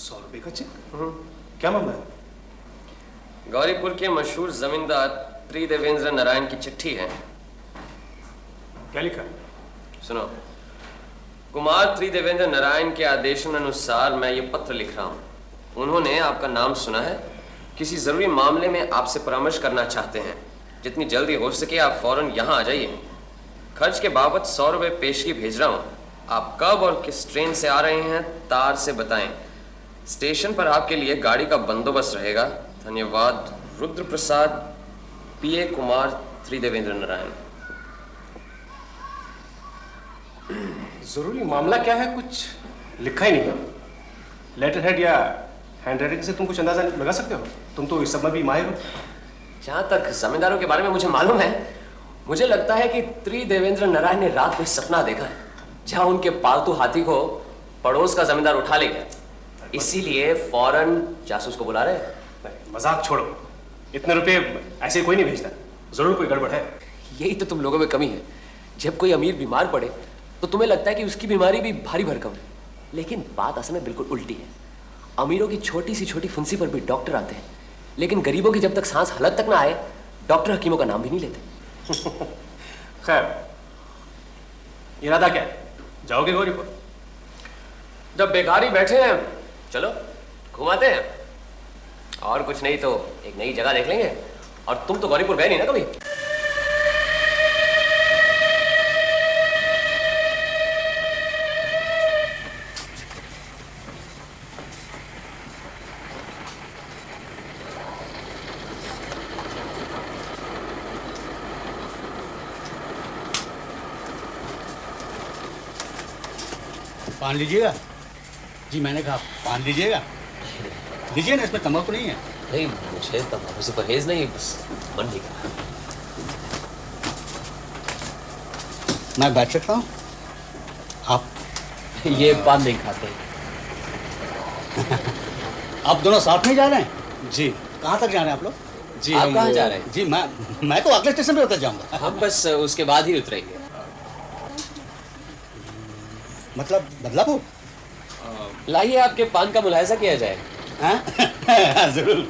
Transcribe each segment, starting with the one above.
100 रुपए का चेक? क्या मामला है? गौरीपुर के मशहूर जमींदार त्रिदेवेंद्र नारायण की चिट्ठी है। क्या लिखा? सुनो। कुमार त्रिदेवेंद्र नारायण के आदेशानुसार मैं ये पत्र लिख रहा हूँ। उन्होंने आपका नाम सुना है, किसी जरूरी मामले में आपसे परामर्श करना चाहते हैं। जितनी जल्दी हो सके आप फौरन यहाँ आ जाइए। खर्च के बाबत 100 रुपए पेशगी भेज रहा हूँ। आप कब और किस ट्रेन से आ रहे हैं तार से बताएं। स्टेशन पर आपके लिए गाड़ी का बंदोबस्त रहेगा। धन्यवाद। रुद्र प्रसाद, पीए कुमार त्रिदेवेंद्र नारायण। जरूरी मामला क्या है? कुछ लिखा ही नहीं है। लेटर हेड या हैंडराइटिंग से तुम कुछ अंदाजा लगा सकते हो? तुम तो इस सब में भी माहिर हो। जहाँ तक जमींदारों के बारे में मुझे मालूम है, मुझे लगता है कि त्रिदेवेंद्र नारायण ने रात में सपना देखा है जहाँ उनके पालतू हाथी को पड़ोस का जमींदार उठा ले गया। इसीलिए फौरन जासूस को बुला रहे हैं। मजाक छोड़ो, इतने रुपए ऐसे कोई नहीं भेजता। जरूर कोई गड़बड़ है। यही तो तुम लोगों में कमी है। जब कोई अमीर बीमार पड़े तो तुम्हें लगता है कि उसकी बीमारी भी भारी भरकम है, लेकिन बात असल में बिल्कुल उल्टी है। अमीरों की छोटी सी छोटी फुंसी पर भी डॉक्टर आते हैं, लेकिन गरीबों की जब तक सांस हलक तक ना आए, डॉक्टर हकीमों का नाम भी नहीं लेते। खैर, इरादा क्या है? जाओगे गौरीपुर? जब बेकार ही बैठे हैं, चलो घुमाते हैं। और कुछ नहीं तो एक नई जगह देख लेंगे। और तुम तो गौरीपुर गए नहीं ना कभी। पान लीजिएगा? जी मैंने कहा पान लीजिएगा। लीजिए ना, इसमें तंबाकू नहीं है। नहीं, मुझे तंबाकू से परहेज नहीं, बस मन नहीं कर रहा। मैं बैठ सकता हूँ? आप ये पान नहीं खाते। आप दोनों साथ में जा रहे हैं? जी। कहाँ तक जा रहे हैं आप लोग? जी, आप हम कहाँ जा रहे हैं? जी मैं तो अगले स्टेशन पे उतर जाऊंगा। हम बस उसके बाद ही उतरेंगे। मतलब बदलापुर? लाइए आपके पान का मुलाहिजा किया जाए। हाँ? जरूर।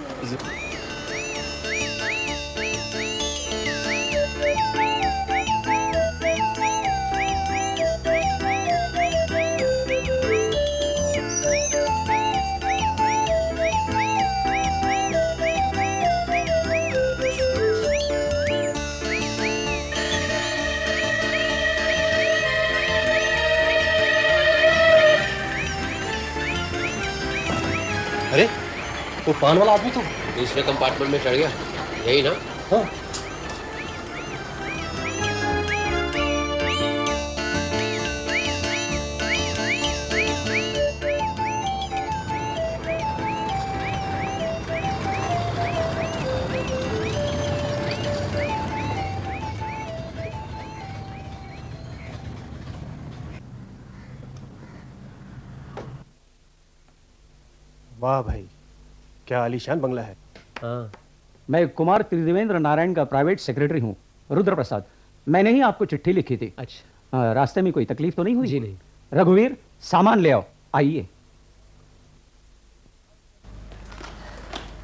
अरे, वो पान वाला आदमी तो दूसरे कंपार्टमेंट में चढ़ गया, यही ना? हाँ। वाह भाई, क्या आलीशान बंगला है। हाँ। मैं कुमार त्रिदेवेंद्र नारायण का प्राइवेट सेक्रेटरी हूँ, रुद्र प्रसाद। मैंने ही आपको चिट्ठी लिखी थी। अच्छा। रास्ते में कोई तकलीफ तो नहीं हुई? जी नहीं। रघुवीर, सामान ले आओ। आइए।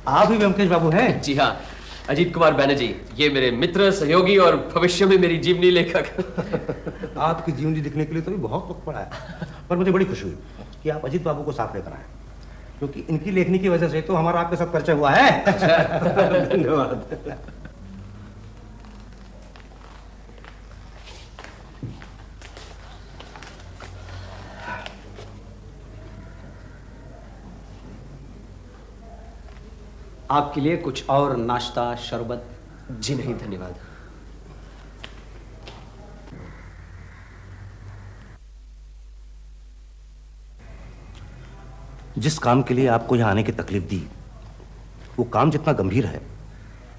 आप ही व्यंकेश बाबू हैं? जी हाँ, अजीत कुमार बैनर्जी। ये मेरे मित्र, सहयोगी और भविष्य में मेरी जीवनी लेखक। आपकी जीवनी लिखने के लिए तो भी बहुत वक्त पड़ा है, पर मुझे बड़ी खुशी हुई कि आप अजीत बाबू को साथ लेकर आए, क्योंकि इनकी लेखनी की वजह से तो हमारा आपके साथ परिचय हुआ है। धन्यवाद। आपके लिए कुछ और नाश्ता, शरबत? जी नहीं, धन्यवाद। जिस काम के लिए आपको यहाँ आने की तकलीफ दी, वो काम जितना गंभीर है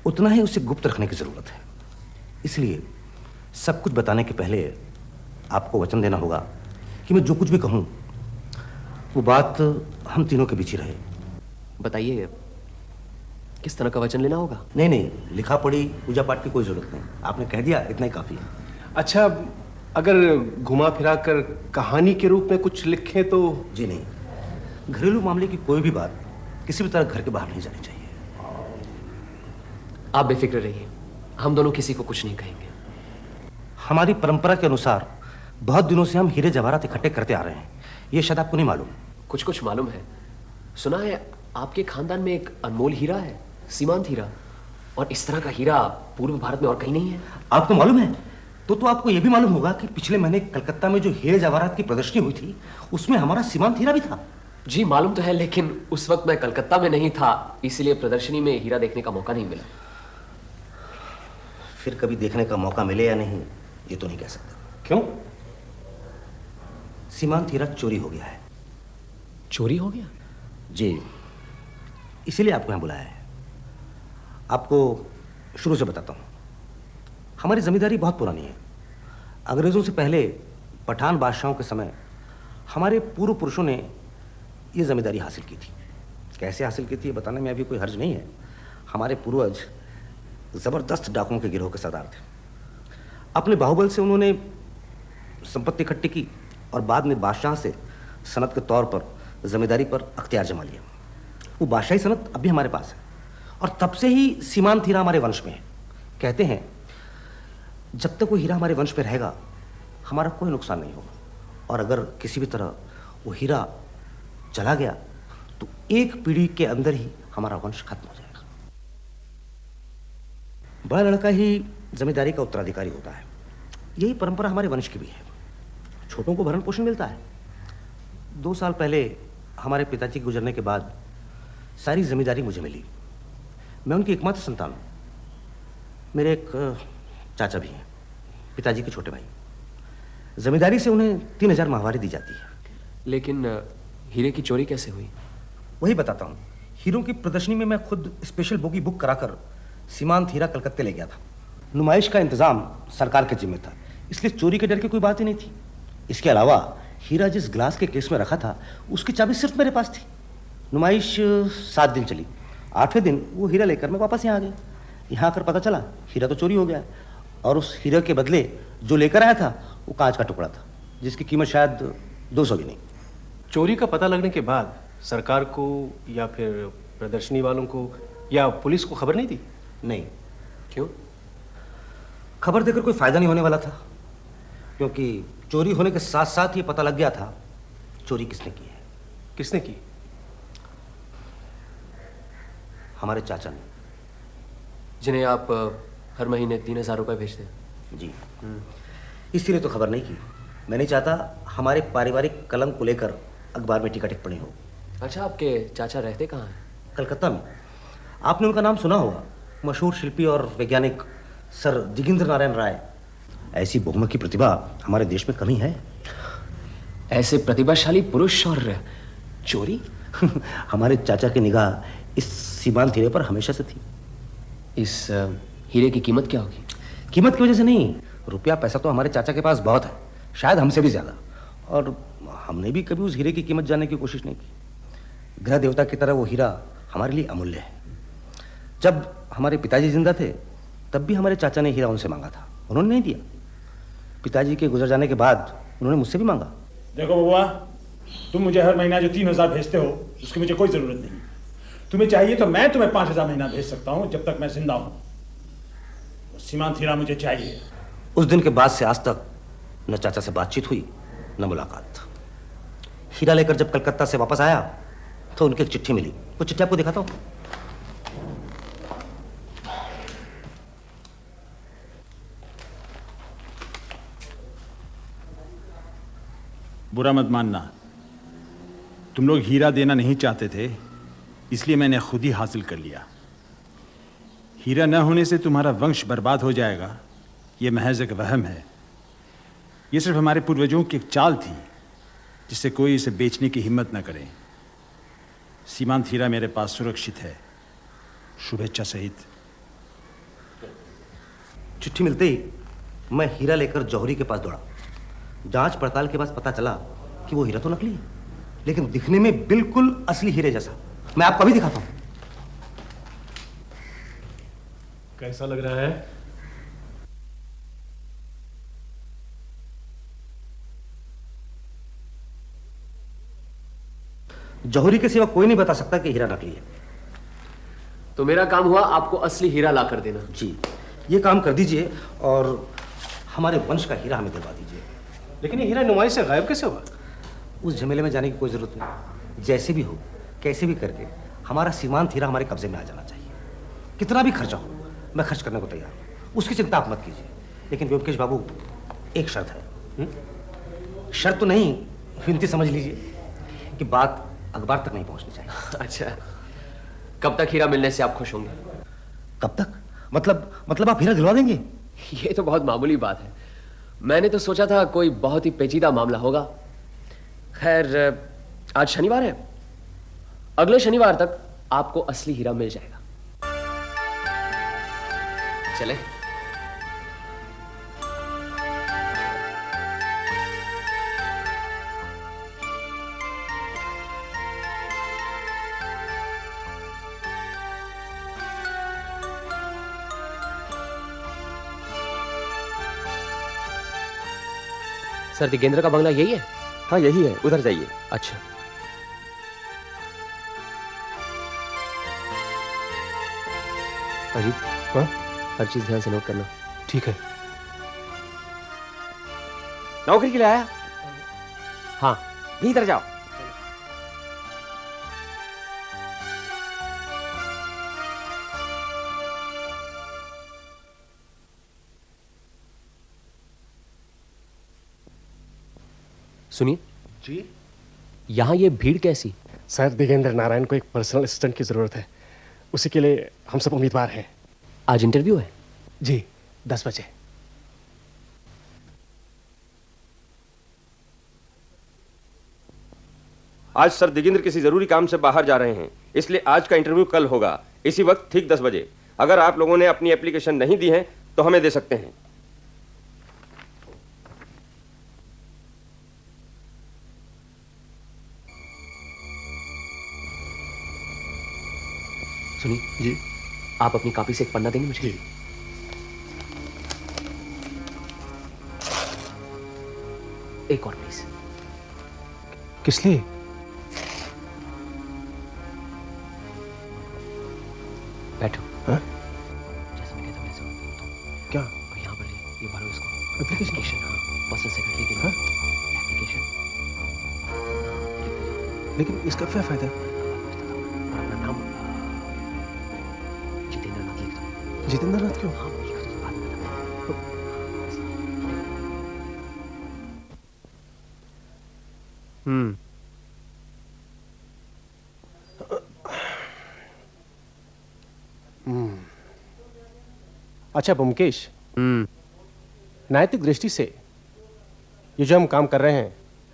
उतना ही उसे गुप्त रखने की जरूरत है। इसलिए सब कुछ बताने के पहले आपको वचन देना होगा कि मैं जो कुछ भी कहूँ वो बात हम तीनों के बीच ही रहे। बताइए, किस तरह का वचन लेना होगा? नहीं नहीं, लिखा पढ़ी पूजा पाठ की कोई जरूरत नहीं, आपने कह दिया इतना ही काफी है। अच्छा, अगर घुमा फिरा कर कहानी के रूप में कुछ लिखें तो? जी नहीं, घरेलू मामले की कोई भी बात किसी भी तरह घर के बाहर नहीं जानी चाहिए। आप बेफिक्र रहिए, हम दोनों किसी को कुछ नहीं कहेंगे। हमारी परंपरा के अनुसार बहुत दिनों से हम हीरे जवाहरात इकट्ठे करते आ रहे हैं, ये शायद आपको नहीं मालूम। कुछ कुछ मालूम है। सुना है आपके खानदान में एक अनमोल हीरा है, सीमांत हीरा, और इस तरह का हीरा पूर्व भारत में और कहीं नहीं है। आपको मालूम है? तो आपको यह भी मालूम होगा कि पिछले महीने कलकत्ता में जो हीरे जवाहरात की प्रदर्शनी हुई थी उसमें हमारा सीमांत हीरा भी था। जी मालूम तो है, लेकिन उस वक्त मैं कलकत्ता में नहीं था, इसलिए प्रदर्शनी में हीरा देखने का मौका नहीं मिला। फिर कभी देखने का मौका मिले या नहीं ये तो नहीं कह सकता। क्यों? सीमांत हीरा चोरी हो गया है। चोरी हो गया? जी, इसीलिए आपको यहां बुलाया है। आपको शुरू से बताता हूं। हमारी जमींदारी बहुत पुरानी है। अंग्रेजों से पहले पठान बादशाहों के समय हमारे पूर्व पुरुषों ने ये जमींदारी हासिल की थी। कैसे हासिल की थी ये बताने में अभी कोई हर्ज नहीं है। हमारे पूर्वज जबरदस्त डाकुओं के गिरोह के सरदार थे। अपने बाहुबल से उन्होंने संपत्ति इकट्ठी की और बाद में बादशाह से सनत के तौर पर जमींदारी पर अख्तियार जमा लिया। वो बादशाही सनत अभी हमारे पास है और तब से ही सीमांत हीरा हमारे वंश में है। कहते हैं जब तक वो हीरा हमारे वंश में रहेगा हमारा कोई नुकसान नहीं होगा, और अगर किसी भी तरह वो हीरा चला गया तो एक पीढ़ी के अंदर ही हमारा वंश खत्म हो जाएगा। बड़ा लड़का ही जमींदारी का उत्तराधिकारी होता है। यही परंपरा हमारे वंश की भी है। छोटों को भरण पोषण मिलता है। 2 साल पहले हमारे पिताजी के गुजरने के बाद सारी जमींदारी मुझे मिली। मैं उनकी एकमात्र संतान हूँ। मेरे एक चाचा भी हैं, पिताजी के छोटे भाई। जमींदारी से उन्हें 3000 माहवारी दी जाती है। लेकिन हीरे की चोरी कैसे हुई? वही बताता हूँ। हीरों की प्रदर्शनी में मैं खुद स्पेशल बोगी बुक कराकर सीमांत हीरा कलकत्ते ले गया था। नुमाइश का इंतजाम सरकार के जिम्मे था, इसलिए चोरी के डर की कोई बात ही नहीं थी। इसके अलावा हीरा जिस ग्लास के केस में रखा था उसकी चाबी सिर्फ मेरे पास थी। नुमाइश 7 दिन चली। 8वें दिन वो हीरा लेकर मैं वापस यहाँ आ गया। यहाँ आकर पता चला हीरा तो चोरी हो गया और उस हीरा के बदले जो लेकर आया था वो कांच का टुकड़ा था जिसकी कीमत शायद 200 भी नहीं। चोरी का पता लगने के बाद सरकार को या फिर प्रदर्शनी वालों को या पुलिस को खबर नहीं दी? नहीं। क्यों? खबर देकर कोई फायदा नहीं होने वाला था, क्योंकि चोरी होने के साथ साथ ये पता लग गया था चोरी किसने की है। किसने की? हमारे चाचा ने। जिन्हें आप हर महीने 3000 रुपये भेजते हैं। जी, इसीलिए तो खबर नहीं की। मैं नहीं चाहता हमारे पारिवारिक कलंक को लेकर अखबार में टीका टिप्पणी हो। अच्छा, आपके चाचा रहते कहाँ हैं? कलकत्ता में। आपने उनका नाम सुना होगा, मशहूर शिल्पी और वैज्ञानिक सर जोगिंद्र नारायण राय। ऐसी बहुमुखी प्रतिभा हमारे देश में कमी है। ऐसे प्रतिभाशाली पुरुष और चोरी? हमारे चाचा की निगाह इस सीमांत हीरे पर हमेशा से थी। इस हीरे की कीमत क्या होगी? कीमत की वजह से नहीं, रुपया पैसा तो हमारे चाचा के पास बहुत है, शायद हमसे भी ज्यादा। और हमने भी कभी उस हीरे की कीमत जानने की कोशिश नहीं की। ग्रह देवता की तरह वो हीरा हमारे लिए अमूल्य है। जब हमारे पिताजी जिंदा थे तब भी हमारे चाचा ने हीरा उनसे मांगा था, उन्होंने नहीं दिया। पिताजी के गुजर जाने के बाद उन्होंने मुझसे भी मांगा। देखो बबुआ, तुम मुझे हर महीना जो 3000 भेजते हो उसकी मुझे कोई जरूरत नहीं। तुम्हें चाहिए तो मैं तुम्हें 5000 महीना भेज सकता हूँ जब तक मैं जिंदा हूँ। सीमांत हीरा मुझे चाहिए। उस दिन के बाद से आज तक न चाचा से बातचीत हुई न मुलाकात। हीरा लेकर जब कलकत्ता से वापस आया तो उनकी एक चिट्ठी मिली। वो चिट्ठी आपको दिखाता हूँ। बुरा मत मानना, तुम लोग हीरा देना नहीं चाहते थे, इसलिए मैंने खुद ही हासिल कर लिया। हीरा न होने से तुम्हारा वंश बर्बाद हो जाएगा, यह महज एक वहम है। यह सिर्फ हमारे पूर्वजों की एक चाल थी जिससे कोई इसे बेचने की हिम्मत न करे। सीमांत हीरा मेरे पास सुरक्षित है, शुभेच्छा सहित। चिट्ठी मिलते ही मैं हीरा लेकर जौहरी के पास दौड़ा। जांच पड़ताल के बाद पता चला कि वो हीरा तो नकली है, लेकिन दिखने में बिल्कुल असली हीरे जैसा। मैं आपको अभी दिखाता हूं। कैसा लग रहा है? जौहरी के सिवा कोई नहीं बता सकता कि हीरा नकली है। तो मेरा काम हुआ आपको असली हीरा ला कर देना। जी, ये काम कर दीजिए और हमारे वंश का हीरा हमें दिलवा दीजिए। लेकिन ये हीरा नुमाइश से गायब कैसे हुआ? उस झमेले में जाने की कोई जरूरत नहीं। जैसे भी हो, कैसे भी करके हमारा सीमांत हीरा हमारे कब्जे में आ जाना चाहिए। कितना भी खर्चा हो, मैं खर्च करने को तैयार हूँ, उसकी चिंता आप मत कीजिए। लेकिन व्योमकेश बाबू, एक शर्त है। शर्त तो नहीं, विनती समझ लीजिए कि बात अखबार तक नहीं पहुंचनी चाहिए। अच्छा, कब तक हीरा मिलने से आप खुश होंगे? कब तक? मतलब आप हीरा दिलवा देंगे? ये तो बहुत मामूली बात है। मैंने तो सोचा था कोई बहुत ही पेचीदा मामला होगा। खैर, आज शनिवार है, अगले शनिवार तक आपको असली हीरा मिल जाएगा। चले? सर, दिगेंद्र का बंगला यही है? हाँ यही है, उधर जाइए। अच्छा। अजीत, हाँ? हर चीज ध्यान से नोट करना। ठीक है। नौकरी के लिए आया? हाँ। भीतर जाओ। सुनिए जी? यहां ये भीड़ कैसी? सर, दिगेंद्र नारायण को एक पर्सनल असिस्टेंट की जरूरत है। उसी के लिए हम सब उम्मीदवार हैं। आज इंटरव्यू है? जी, 10 बजे। आज सर दिगेंद्र किसी जरूरी काम से बाहर जा रहे हैं, इसलिए आज का इंटरव्यू कल होगा, इसी वक्त ठीक 10 बजे। अगर आप लोगों ने अपनी एप्लीकेशन नहीं दी है तो हमें दे सकते हैं। सुनिए जी, आप अपनी कॉपी से एक पन्ना देंगे मुझे? एक और प्लीज। किस लिए? बैठो। हाँ? जैसे मैं कहता हूँ वैसे तुम क्या? और यहाँ पर ये भरो इसको। एप्लीकेशन? हाँ, पर्सनल सेक्रेटरी के हाँ? लिए एप्लीकेशन। लेकिन इसका क्या फायदा? अपना नाम जितेंद्र नाथ लिख दो। जितेंद्र नाथ क्यों? हाँ, लिख दो, बाद में बताऊँ। अच्छा ब्योमकेश, नैतिक दृष्टि से ये जो हम काम कर रहे हैं,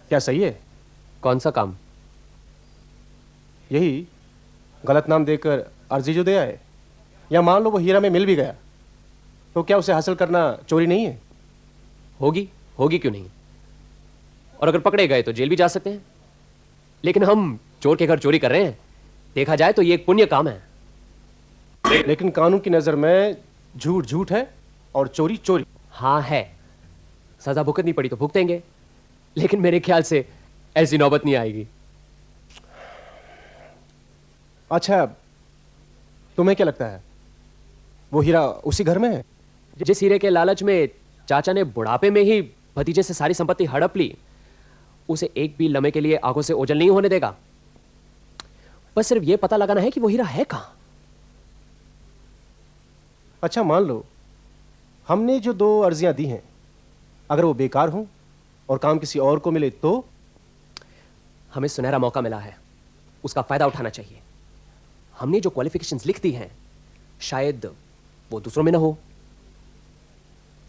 क्या सही है? कौन सा काम? यही गलत नाम देकर अर्जी जो दे आए, या मान लो वो हीरा में मिल भी गया, तो क्या उसे हासिल करना चोरी नहीं है? होगी क्यों नहीं? और अगर पकड़े गए तो जेल भी जा सकते हैं। लेकिन हम चोर के घर चोरी कर रहे हैं, देखा जाए तो ये एक पुण्य काम है। लेकिन कानून की नजर में झूठ झूठ है और चोरी चोरी। हाँ है, सजा भुगतनी पड़ी तो भुगतेंगे, लेकिन मेरे ख्याल से ऐसी नौबत नहीं आएगी। अच्छा, तुम्हें क्या लगता है वो हीरा उसी घर में है? जिस हीरे के लालच में चाचा ने बुढ़ापे में ही भतीजे से सारी संपत्ति हड़प ली, उसे एक भी लम्हे के लिए आंखों से ओझल नहीं होने देगा। बस सिर्फ यह पता लगाना है कि वो हीरा है कहां। अच्छा, मान लो हमने जो 2 अर्जियां दी हैं, अगर वो बेकार हों और काम किसी और को मिले तो? हमें सुनहरा मौका मिला है, उसका फायदा उठाना चाहिए। हमने जो क्वालिफिकेशंस लिख दी हैं, शायद वो दूसरों में ना हो,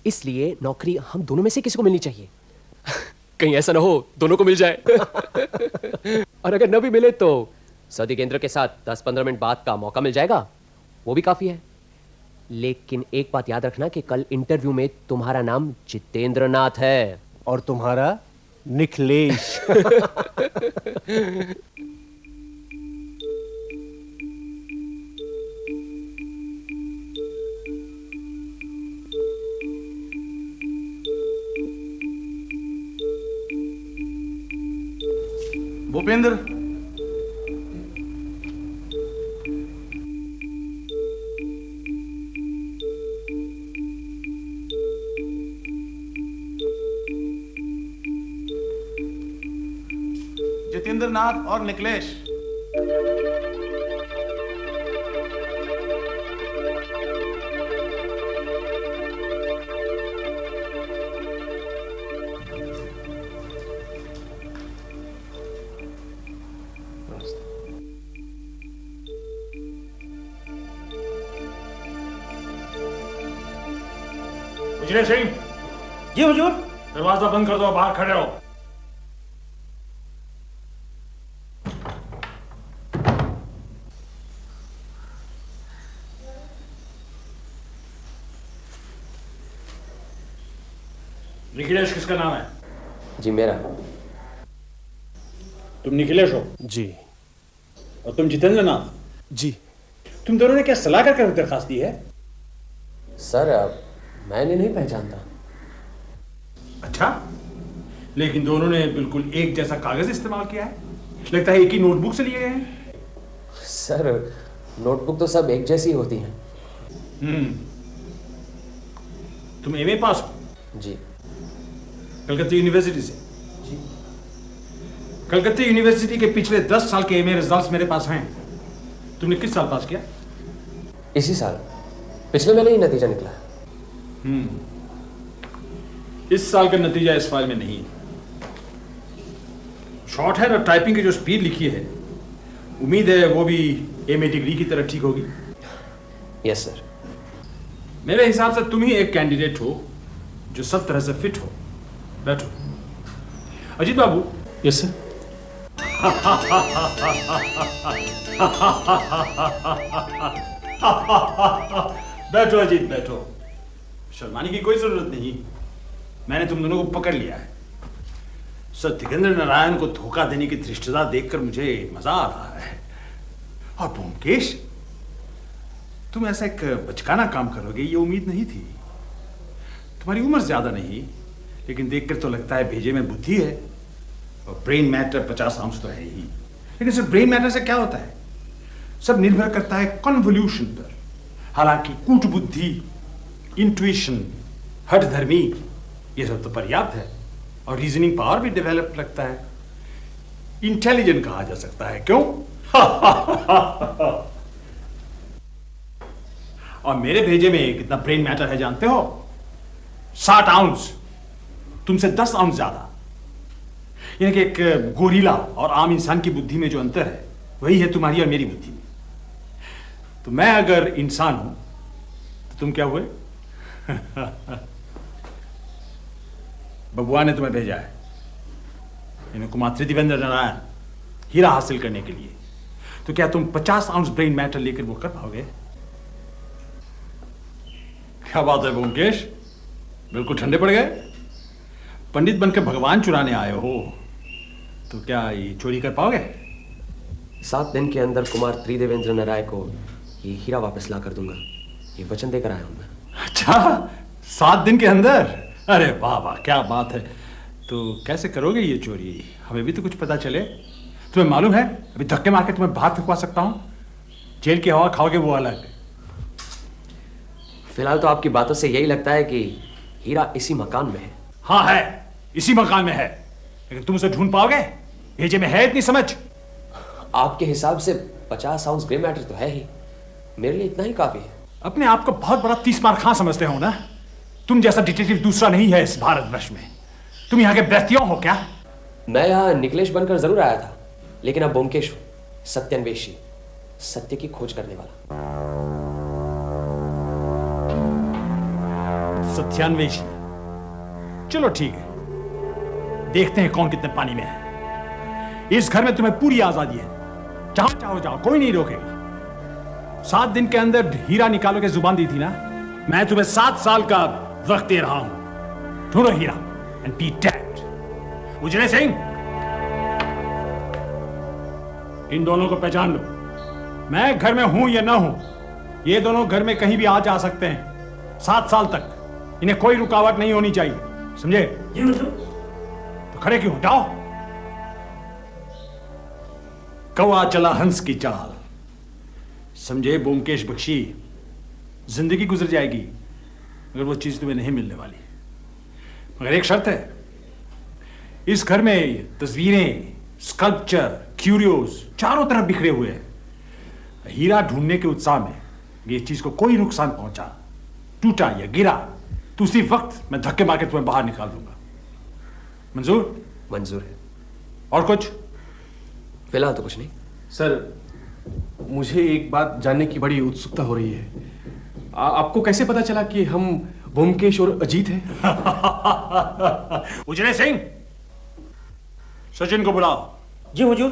इसलिए नौकरी हम दोनों में से किसी को मिलनी चाहिए। कहीं ऐसा ना हो दोनों को मिल जाए। और अगर न भी मिले तो सौदी केंद्र के साथ 10-15 मिनट बाद का मौका मिल जाएगा, वो भी काफी है। लेकिन एक बात याद रखना कि कल इंटरव्यू में तुम्हारा नाम जितेंद्र नाथ है और तुम्हारा निखिलेश। भूपेंद्र, सत्येंद्र नाथ और निकलेश। विजय सिंह, जी हुजूर। दरवाजा बंद कर दो, बाहर खड़े रहो। निखिलेश किसका नाम है? जी मेरा। तुम निखिलेश हो जी और तुम जितेंद्र नाथ। जी। तुम दोनों ने क्या सलाह कर दरखास्त दी है? सर मैंने नहीं पहचानता। अच्छा, लेकिन दोनों ने बिल्कुल एक जैसा कागज इस्तेमाल किया है। लगता है एक ही नोटबुक से लिए गए हैं। सर नोटबुक तो सब एक जैसी होती हैं। तुम एमए पास हो? जी। कलकत्ता यूनिवर्सिटी से? जी। कलकत्ता यूनिवर्सिटी के पिछले 10 साल के एमए रिजल्ट्स मेरे पास हैं। तुमने किस साल पास किया? इसी साल, पिछले महीने ही नतीजा निकला। इस साल का नतीजा इस फाइल में नहीं। शॉर्ट हैंड और टाइपिंग की जो स्पीड लिखी है, उम्मीद है वो भी एमए डिग्री की तरह ठीक होगी। Yes sir. मेरे हिसाब से तुम ही एक कैंडिडेट हो जो सब तरह से फिट हो। बैठो। अजीत बाबू। Yes sir. बैठो अजीत, बैठो। शर्माने की कोई जरूरत नहीं, मैंने तुम दोनों को पकड़ लिया है। सत्येंद्र नारायण को धोखा देने की धृष्टता देखकर मुझे मजा आ रहा है। और ब्योमकेश, तुम ऐसा एक बचकाना काम करोगे ये उम्मीद नहीं थी। तुम्हारी उम्र ज्यादा नहीं, लेकिन देखकर तो लगता है भेजे में बुद्धि है। और ब्रेन मैटर 50 आउंस तो है ही। लेकिन सिर्फ ब्रेन मैटर से क्या होता है? सब निर्भर करता है कन्वोल्यूशन पर। हालांकि कूट बुद्धि, इंट्यूशन, हठधर्मी, ये सब तो पर्याप्त है। और रीजनिंग पावर भी डेवलप लगता है। इंटेलिजेंट कहा जा सकता है, क्यों? और मेरे भेजे में कितना ब्रेन मैटर है जानते हो? 60 आउंस, तुमसे 10 आउंस ज्यादा। यानी कि एक गोरिल्ला और आम इंसान की बुद्धि में जो अंतर है, वही है तुम्हारी और मेरी बुद्धि में। तो मैं अगर इंसान हूं तो तुम क्या हुए? बबुआ ने तुम्हें भेजा है, यानी कुमार त्रिदेवेंद्र नारायण, हीरा हासिल करने के लिए। तो क्या तुम 50 आउंस ब्रेन मैटर लेकर वो कर पाओगे? क्या बात है ब्योमकेश, बिल्कुल ठंडे पड़ गए। पंडित बनकर भगवान चुराने आए हो, तो क्या ये चोरी कर पाओगे? 7 दिन के अंदर कुमार त्रिदेवेंद्र नारायण को ये हीरा वापस ला कर दूंगा, ये वचन देकर आया हूं मैं। अच्छा, 7 दिन के अंदर? अरे वाह वाह, क्या बात है। तो कैसे करोगे ये चोरी? हमें भी तो कुछ पता चले। तुम्हें मालूम है, अभी धक्के मार के तुम्हें बाहर फेंकवा सकता हूं। जेल की हवा खाओगे वो अलग। फिलहाल तो आपकी बातों से यही लगता है कि हीरा इसी मकान में है। हाँ है, इसी मकान में है। लेकिन तुम उसे ढूंढ पाओगे? भेजे में है इतनी समझ? आपके हिसाब से 50 आउंस ग्रे मैटर तो है ही, मेरे लिए इतना ही काफी है। अपने आप को बहुत बड़ा 30 मार खां समझते हो ना? तुम जैसा डिटेक्टिव दूसरा नहीं है इस भारतवर्ष में। तुम यहाँ के ब्रतियों हो क्या? मैं यहाँ निकलेश बनकर जरूर आया था, लेकिन अब ब्योमकेश हूं, सत्यान्वेषी, सत्य की खोज करने वाला। सत्यान्वेषी? चलो ठीक है, देखते हैं कौन कितने पानी में है। इस घर में तुम्हें पूरी आजादी है, जहां चाहो जाओ, कोई नहीं रोकेगा। 7 दिन के अंदर हीरा निकालो के जुबान दी थी ना, मैं तुम्हें 7 साल का वक्त दे रहा हूं। ढूंढो हीरा एंड बी डेड। उजले सिंह, इन दोनों को पहचान लो। मैं घर में हूं या ना हूं, ये दोनों घर में कहीं भी आ जा सकते हैं। 7 साल तक इन्हें कोई रुकावट नहीं होनी चाहिए, समझे? तो खड़े क्यों? जाओ। कौआ चला हंस की चाल, समझे ब्योमकेश बख्शी? जिंदगी गुजर जाएगी मगर वो चीज तुम्हें नहीं मिलने वाली। मगर एक शर्त है, इस घर में तस्वीरें, स्कल्पचर, क्यूरियोज चारों तरफ बिखरे हुए हैं। हीरा ढूंढने के उत्साह में ये चीज को कोई नुकसान पहुंचा, टूटा या गिरा तो उसी वक्त मैं धक्के मार के तुम्हें बाहर निकाल दूंगा। मंजूर? मंजूर है। और कुछ? फिलहाल तो कुछ नहीं। सर, मुझे एक बात जानने की बड़ी उत्सुकता हो रही है। आपको कैसे पता चला कि हम ब्योमकेश और अजीत हैं? उजरे सिंह, सचिन को बुलाओ। जी हुजूर।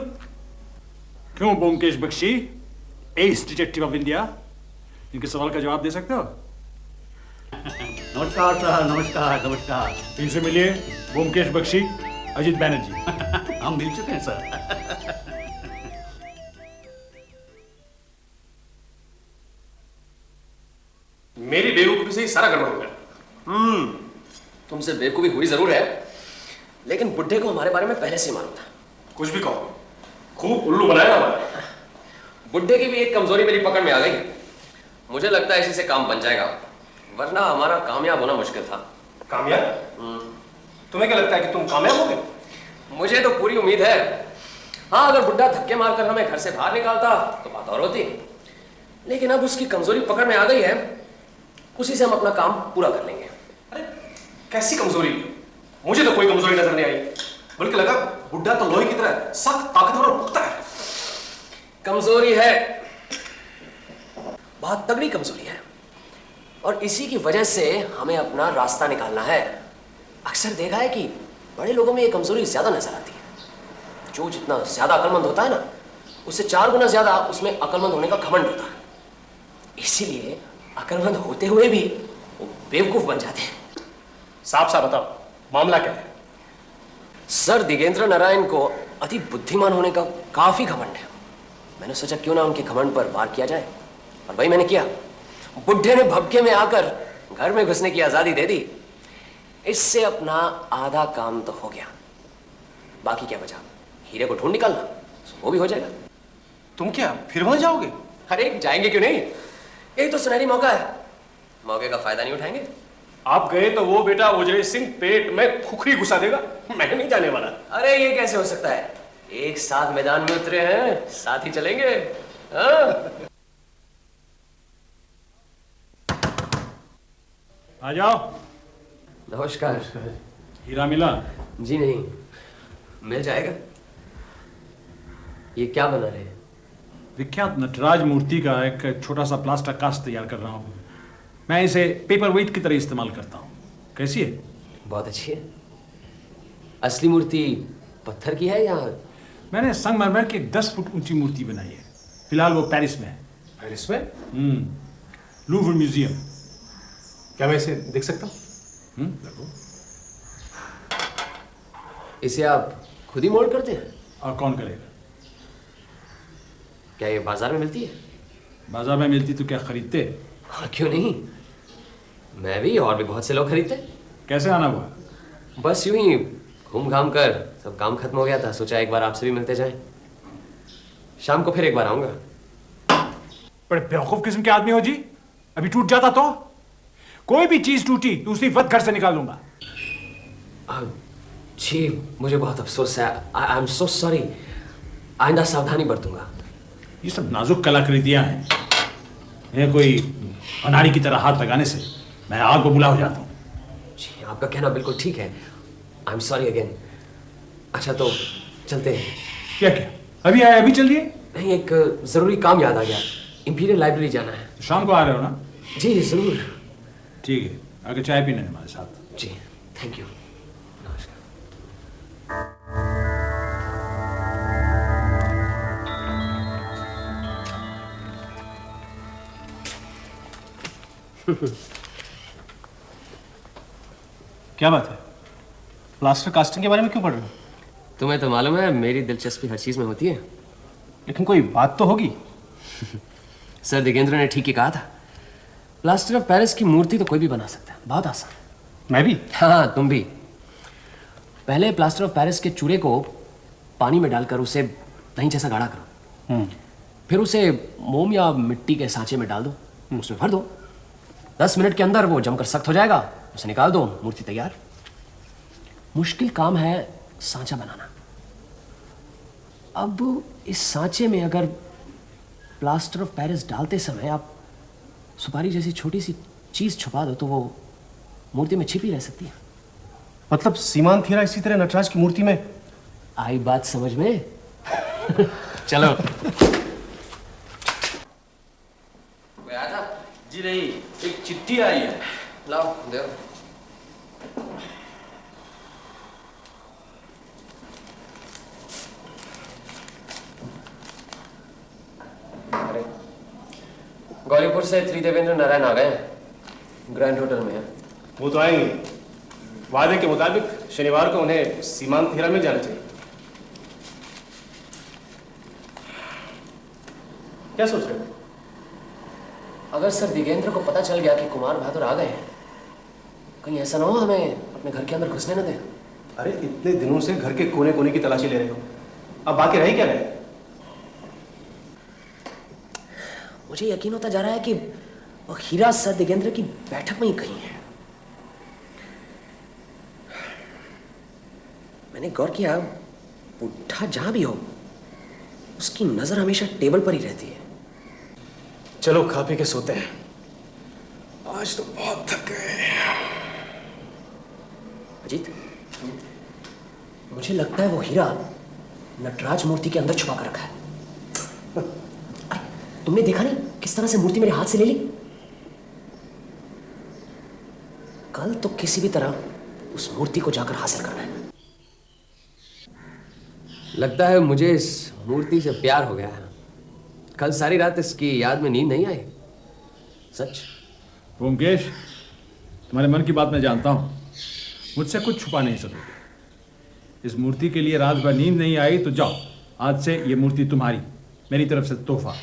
क्यों Byomkesh Bakshi, as detective of India, इनके सवाल का जवाब दे सकते हो? नमस्कार सर, नमस्कार नमस्कार। इनसे मिलिए, ब्योमकेश बख्शी, अजीत बैनर्जी। हम मिल चुके हैं सर। मेरी बेवकूफी से ही सारा गड़बड़ हो गया। तुमसे बेवकूफी हुई जरूर है, लेकिन बुड्ढे को हमारे बारे में पहले से ही मालूम था। कुछ भी कहो, खूब उल्लू बनाया ना हमारा। बुड्ढे की भी एक कमजोरी मेरी पकड़ में आ गई। मुझे लगता है इसी से काम बन जाएगा, वरना हमारा कामयाब होना मुश्किल था। कामयाब? तुम्हें क्या लगता है कि तुम कामयाब होगे? मुझे तो पूरी उम्मीद है। हाँ, अगर बुड्ढा धक्के मारकर हमें घर से बाहर निकालता तो बात और होती, लेकिन अब उसकी कमजोरी पकड़ में आ गई है, उसी से हम अपना काम पूरा कर लेंगे। अरे कैसी कमजोरी? मुझे तो कोई कमजोरी नजर नहीं आई, बल्कि लगा बुड्ढा तो लोहे की तरह सख्त, ताकतवर और पुख्ता है। कमजोरी है, बहुत तगड़ी कमजोरी है, और इसी की वजह से हमें अपना रास्ता निकालना है। अक्सर देखा है कि बड़े लोगों में ये कमजोरी ज्यादा नजर आती है। जो जितना ज्यादा अक्लमंद होता है ना, उससे 4 गुना ज्यादा उसमें अक्लमंद होने का घमंड होता है। इसीलिए अक्लमंद होते हुए भी वो बेवकूफ बन जाते हैं। साफ साफ बताओ, मामला क्या है? सर, दिगेंद्र नारायण को अति बुद्धिमान होने का काफी घमंड है। मैंने सोचा क्यों ना उनके घमंड पर वार किया जाए, और वही मैंने किया। बुड्ढे ने भपके में आकर घर में घुसने की आजादी दे दी। इससे अपना आधा काम तो हो गया, बाकी क्या बचा? हीरे को ढूंढ निकालना, वो भी हो जाएगा। तुम क्या फिर वहां जाओगे? अरे जाएंगे क्यों नहीं, यही तो सुनहरी मौका है। मौके का फायदा नहीं उठाएंगे? आप गए तो वो बेटा उजरे सिंह पेट में खुखरी घुसा देगा। मैं नहीं जाने वाला। अरे ये कैसे हो सकता है? एक साथ मैदान में उतरे हैं, साथ ही चलेंगे। हाँ? आ जाओ। नमस्कार। हीरा मिला? जी नहीं, मिल जाएगा। ये क्या बना रहे हैं? विख्यात नटराज मूर्ति का एक छोटा सा प्लास्टर कास्ट तैयार कर रहा हूँ। मैं इसे पेपर वेट की तरह इस्तेमाल करता हूँ। कैसी है? बहुत अच्छी है। असली मूर्ति पत्थर की है या? मैंने संगमरमर की एक 10 फुट ऊंची मूर्ति बनाई है। फिलहाल वो पेरिस में है। पेरिस में? Louvre museum. क्या मैं इसे देख सकता हूँ? देखो। इसे आप खुद ही मोल्ड करते हैं? और कौन करेगा? क्या ये बाजार में मिलती है? बाजार में मिलती तो क्या खरीदते? हाँ, क्यों नहीं, मैं भी और भी बहुत से लोग खरीदते। कैसे आना हुआ? बस यूं ही घूम घाम कर सब काम खत्म हो गया था, सोचा एक बार आपसे भी मिलते जाएं। शाम को फिर एक बार आऊंगा। बड़े बेवकूफ किस्म के आदमी हो जी। अभी टूट जाता तो? कोई भी चीज टूटी तो उसी वक्त घर से निकाल लूंगा। जी, मुझे बहुत अफसोस है। I am so sorry. आइंदा सावधानी बरतूंगा। ये सब नाजुक कलाकृतियां हैं, इन्हें कोई अनाड़ी की तरह हाथ लगाने से मैं आग बबूला हो जाता हूँ। जी, आपका कहना बिल्कुल ठीक है। I am sorry again. अच्छा तो चलते हैं। क्या क्या अभी आए अभी चल दिए? नहीं, एक जरूरी काम याद आ गया। इंपीरियल लाइब्रेरी जाना है। शाम को आ रहे हो ना? जी जरूर। ठीक है, आगे चाय पीने हमारे साथ। जी थैंक यू। नमस्कार। क्या बात है? प्लास्टर कास्टिंग के बारे में क्यों पढ़ रहे हो? तुम्हें तो मालूम है मेरी दिलचस्पी हर चीज में होती है। लेकिन कोई बात तो होगी। सर दिगेंद्र ने ठीक ही कहा था। प्लास्टर ऑफ पेरिस की मूर्ति तो कोई भी बना सकता है, बहुत आसान। मैं भी? हाँ, तुम भी। पहले प्लास्टर ऑफ पेरिस के चूरे को पानी में डालकर उसे दही जैसा गाढ़ा करो। फिर उसे मोम या मिट्टी के सांचे में डाल दो, उसमें भर दो। 10 मिनट के अंदर वो जमकर सख्त हो जाएगा, उसे निकाल दो, मूर्ति तैयार। मुश्किल काम है सांचा बनाना। अब इस सांचे में अगर प्लास्टर ऑफ पेरिस डालते समय आप सुपारी जैसी छोटी सी चीज छुपा दो तो वो मूर्ति में छिपी रह सकती है। मतलब सीमांत हीरा इसी तरह नटराज की मूर्ति में आई बात समझ में? चलो। कोई आया था? जी नहीं, एक चिट्ठी आई है। लाओ दे। अरे गौरीपुर से त्रिदेवेंद्र नारायण आ गए हैं, ग्रैंड होटल में है। वो तो आएंगे। वादे के मुताबिक शनिवार को उन्हें सीमांत हीरा मिल जाना चाहिए। क्या सोच रहे हो? अगर सर दिगेंद्र को पता चल गया कि कुमार बहादुर आ गए हैं, कहीं ऐसा ना हो हमें अपने घर के अंदर घुसने न दें। अरे इतने दिनों से घर के कोने कोने की तलाशी ले रहे हो, अब बाकी रह क्या गए? मुझे यकीन होता जा रहा है कि वो हीरा सर दिगेंद्र की बैठक में ही कहीं है। मैंने गौर किया, बुढ़ा जहां भी हो उसकी नजर हमेशा टेबल पर ही रहती है। चलो खा पी के सोते हैं, आज तो बहुत थक गए। अजीत, मुझे लगता है वो हीरा नटराज मूर्ति के अंदर छुपा कर रखा है। अरे तुमने देखा नहीं किस तरह से मूर्ति मेरे हाथ से ले ली? कल तो किसी भी तरह उस मूर्ति को जाकर हासिल करना है। लगता है मुझे इस मूर्ति से प्यार हो गया है। कल सारी रात इसकी याद में नींद नहीं आई। सच। ओमकेश, तुम्हारे मन की बात मैं जानता हूं, मुझसे कुछ छुपा नहीं सकोगे। इस मूर्ति के लिए रात भर नींद नहीं आई तो जाओ, आज से ये मूर्ति तुम्हारी, मेरी तरफ से तोहफा।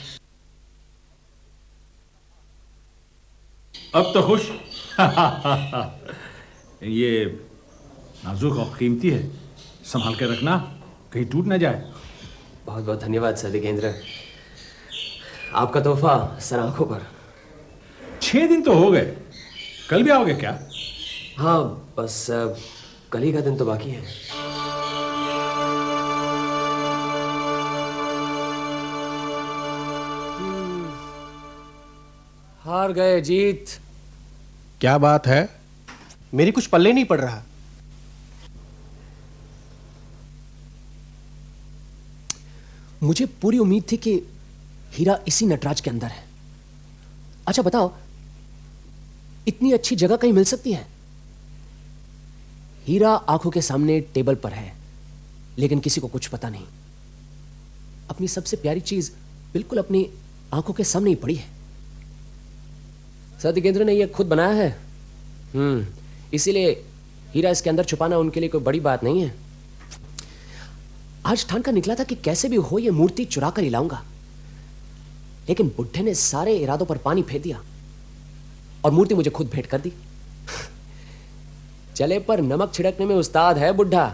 अब तो खुश? ये नाजुक और कीमती है, संभाल के रखना, कहीं टूट ना जाए। बहुत बहुत धन्यवाद सर दिगेंद्र, आपका तोहफा सर आंखों पर। 6 दिन तो हो गए, कल भी आओगे क्या? हाँ बस कल ही का दिन तो बाकी है। हार गए जीत। क्या बात है? मेरी कुछ पल्ले नहीं पड़ रहा। मुझे पूरी उम्मीद थी कि हीरा इसी नटराज के अंदर है। अच्छा बताओ, इतनी अच्छी जगह कहीं मिल सकती है? हीरा आंखों के सामने टेबल पर है, लेकिन किसी को कुछ पता नहीं। अपनी सबसे प्यारी चीज बिल्कुल अपनी आंखों के सामने ही पड़ी है। सर दिगेंद्र ने यह खुद बनाया है। इसीलिए हीरा इसके अंदर छुपाना उनके लिए कोई बड़ी बात नहीं है। आज ठान का निकला था कि कैसे भी हो यह मूर्ति चुरा कर ही लाऊंगा, लेकिन बुढ़े ने सारे इरादों पर पानी फेर दिया और मूर्ति मुझे खुद भेंट कर दी। चले पर नमक छिड़कने में उस्ताद है बुढ़ा।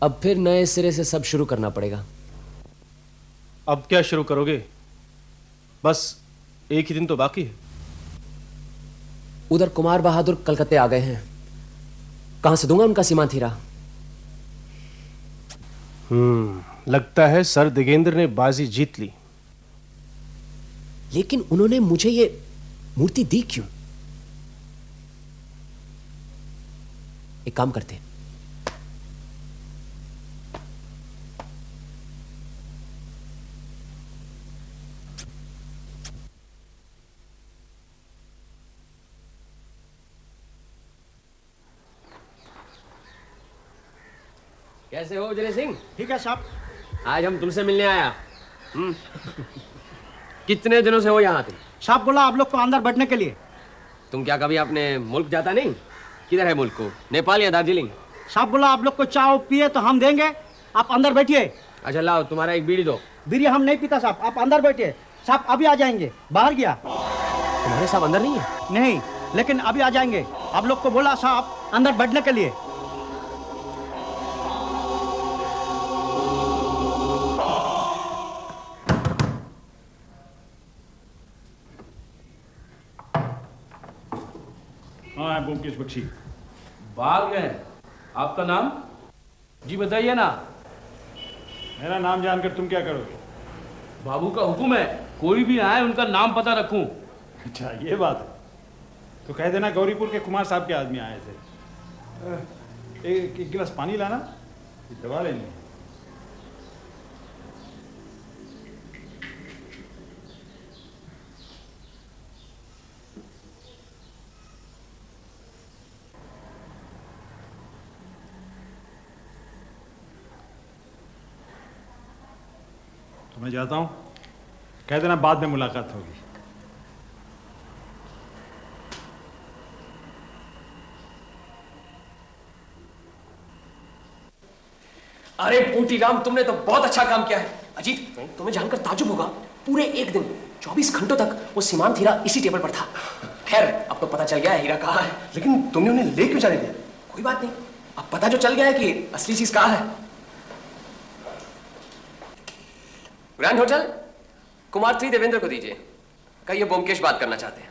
अब फिर नए सिरे से सब शुरू करना पड़ेगा। अब क्या शुरू करोगे? बस एक ही दिन तो बाकी है। उधर कुमार बहादुर कलकत्ते आ गए हैं, कहां से दूंगा उनका सीमांत हीरा? लगता है सर दिगेंद्र ने बाजी जीत ली। लेकिन उन्होंने मुझे ये मूर्ति दी क्यों? एक काम करते हैं, कैसे हो उजले सिंह? ठीक है साहब। आज हम तुमसे मिलने आया। कितने दिनों से हो यहाँ तुम? साहब बोला आप लोग को अंदर बैठने के लिए। तुम क्या कभी अपने मुल्क जाता नहीं? किधर है मुल्क को, नेपाल या दार्जिलिंग? साहब बोला आप लोग को चाय पिए तो हम देंगे, आप अंदर बैठिए। अच्छा लाओ तुम्हारा एक बीड़ी दो। बीड़ी हम नहीं पीता साहब, आप अंदर बैठिए। साहब अभी आ जाएंगे, बाहर गया। तुम्हारे साहब अंदर नहीं है? नहीं, लेकिन अभी आ जाएंगे। आप लोग को बोला साहब अंदर बैठने के लिए। हाँ है ब्योमकेश बख्शी। बाहर गए? आपका नाम? जी बताइए ना। मेरा नाम जानकर तुम क्या करोगे? बाबू का हुक्म है, कोई भी आए उनका नाम पता रखूं। अच्छा ये बात है, तो कह देना गौरीपुर के कुमार साहब के आदमी आए थे। एक गिलास पानी लाना, दवा लेनी। तो मैं जाता हूं, कह देना बाद में मुलाकात होगी। अरे बूटीराम, तुमने तो बहुत अच्छा काम किया है। अजीत, तुम्हें जानकर ताजुब होगा, पूरे एक दिन 24 घंटों तक वो सीमांत हीरा इसी टेबल पर था। खैर, अब तो पता चल गया है हीरा कहाँ है। लेकिन तुमने उन्हें ले क्यों जाने दिया? कोई बात नहीं, अब पता जो चल गया है कि असली चीज कहाँ है। ग्रैंड होटल, कुमार त्रिदेवेंद्र को दीजिए। कहिए ब्योमकेश बात करना चाहते हैं।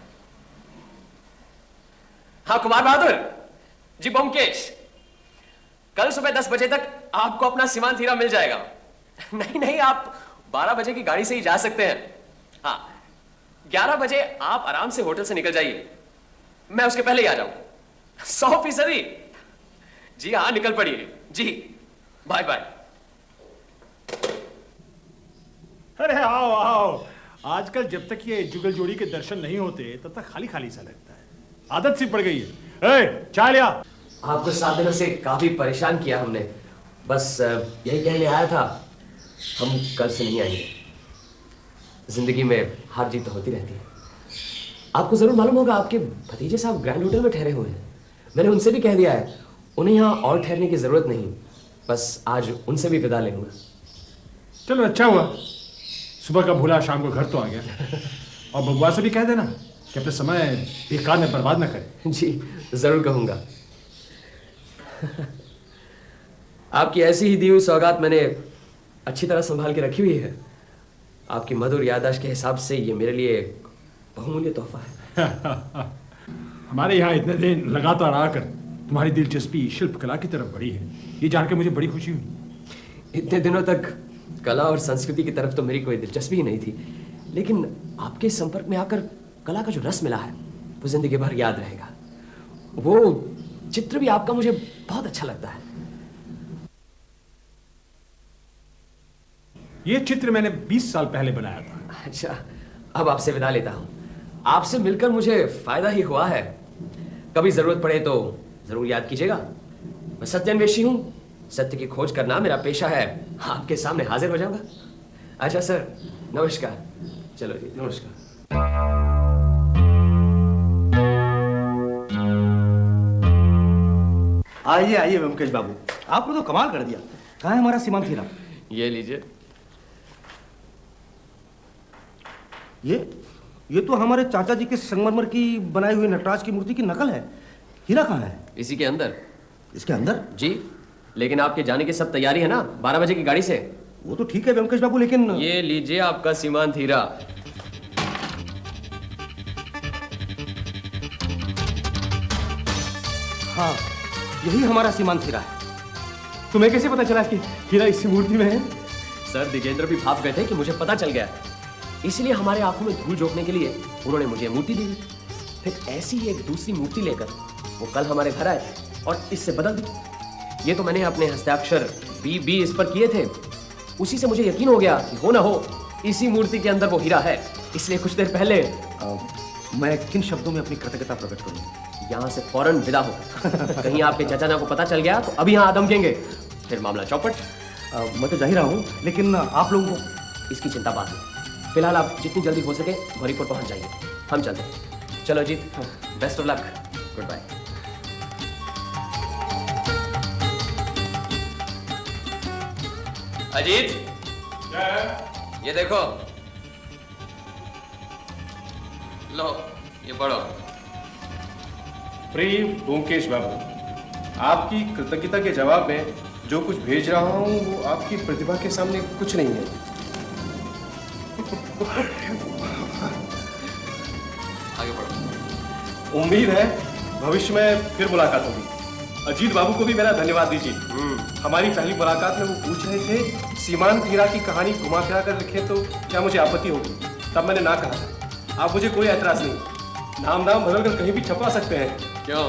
हाँ कुमार बहादुर जी, ब्योमकेश, कल सुबह 10 बजे तक आपको अपना सीमांत हीरा मिल जाएगा। नहीं, आप 12 बजे की गाड़ी से ही जा सकते हैं। हाँ, 11 बजे आप आराम से होटल से निकल जाइए, मैं उसके पहले ही आ जाऊंगा। 100%। जी हाँ, निकल पड़िए जी। Bye bye. अरे आओ आओ, आजकल जब तक ये जुगल जोड़ी के दर्शन नहीं होते तब तक खाली खाली सा लगता है, आदत सी पड़ गई है। चाय लिया। आपको 7 दिनों से काफी परेशान किया हमने, बस यही कहने आया था, हम कल से नहीं आएंगे। जिंदगी में हार जीत तो होती रहती है। आपको जरूर मालूम होगा, आपके भतीजे साहब ग्रैंड होटल में ठहरे हुए हैं। मैंने उनसे भी कह दिया है, उन्हें यहाँ और ठहरने की जरूरत नहीं, बस आज उनसे भी विदा ले लूंगा। चलो अच्छा हुआ, सुबह का भूला शाम को घर तो आ गया। और बबुआ से भी कह देना कि अपने समय बेकार में बर्बाद ना करे। जी जरूर कहूंगा। आपकी ऐसी ही दी हुई सौगात मैंने अच्छी तरह संभाल के रखी हुई है। आपकी मधुर याददाश्त के हिसाब से ये मेरे लिए एक बहुमूल्य तोहफा है। हमारे यहाँ इतने दिन लगातार आकर तुम्हारी दिलचस्पी शिल्प कला की तरफ बढ़ी है, ये जानकर मुझे बड़ी खुशी हुई। इतने दिनों तक कला और संस्कृति की तरफ तो मेरी कोई दिलचस्पी ही नहीं थी, लेकिन आपके संपर्क में आकर कला का जो रस मिला है वो जिंदगी भर याद रहेगा। वो चित्र भी आपका मुझे बहुत अच्छा लगता है। ये चित्र मैंने 20 साल पहले बनाया था। अच्छा, अब आपसे विदा लेता हूँ। आपसे मिलकर मुझे फायदा ही हुआ है। कभी जरूरत पड़े तो जरूर याद कीजिएगा। मैं सत्यान्वेषी हूँ, सत्य की खोज करना मेरा पेशा है। आपके सामने हाजिर हो जाऊंगा। अच्छा सर, नमस्कार। चलो जी, नमस्कार। आइए आइए ब्योमकेश बाबू, आपने तो कमाल कर दिया। कहाँ है हमारा सीमांत हीरा? ये लीजिए। ये तो हमारे चाचा जी के संगमरमर की बनाई हुई नटराज की मूर्ति की नकल है। हीरा कहाँ है? इसी के अंदर। इसके अंदर? जी, लेकिन आपके जाने की सब तैयारी है ना 12 बजे की गाड़ी से? वो तो ठीक है ब्योमकेश बाबू, लेकिन ये लीजिए आपका सीमांत हीरा। हाँ, यही हमारा सीमांत हीरा है। तुम्हें कैसे पता चला कि हीरा इसी मूर्ति में है? सर, दिगेंद्र भी भाप गए थे कि मुझे पता चल गया, इसलिए हमारे आंखों में धूल झोंकने के लिए उन्होंने मुझे मूर्ति दी। फिर ऐसी ही एक दूसरी मूर्ति लेकर वो कल हमारे घर आए और इससे बदल दी। ये तो मैंने अपने हस्ताक्षर बी इस पर किए थे। उसी से मुझे यकीन हो गया कि हो ना हो इसी मूर्ति के अंदर वो हीरा है। इसलिए कुछ देर पहले मैं किन शब्दों में अपनी कृतज्ञता प्रकट करूं? यहाँ से फौरन विदा हो। कहीं आपके चाचा को पता चल गया तो अभी यहाँ धमकेंगे, फिर मामला चौपट। मैं तो जा ही रहा हूँ, लेकिन आप लोगों को इसकी चिंता बाद में। फिलहाल आप जितनी जल्दी हो सके गौरीपुर पहुंच जाइए, हम चलते हैं। चलो Jeet, best of luck, good bye. Ajit, ये देखो, लो ये पढ़ो। प्रिय ब्योमकेश बाबू, आपकी कृतज्ञता के जवाब में जो कुछ भेज रहा हूं वो आपकी प्रतिभा के सामने कुछ नहीं है। आगे बढ़ो। उम्मीद है भविष्य में फिर मुलाकात होगी। अजीत बाबू को भी मेरा धन्यवाद दीजिए। हमारी पहली मुलाकात में वो पूछ रहे थे सीमांत हीरा की कहानी घुमा फिरा कर लिखे तो क्या मुझे आपत्ति होगी, तब मैंने ना कहा। आप मुझे कोई ऐतराज नहीं, नाम बदल कर कहीं भी छपवा सकते हैं। क्यों?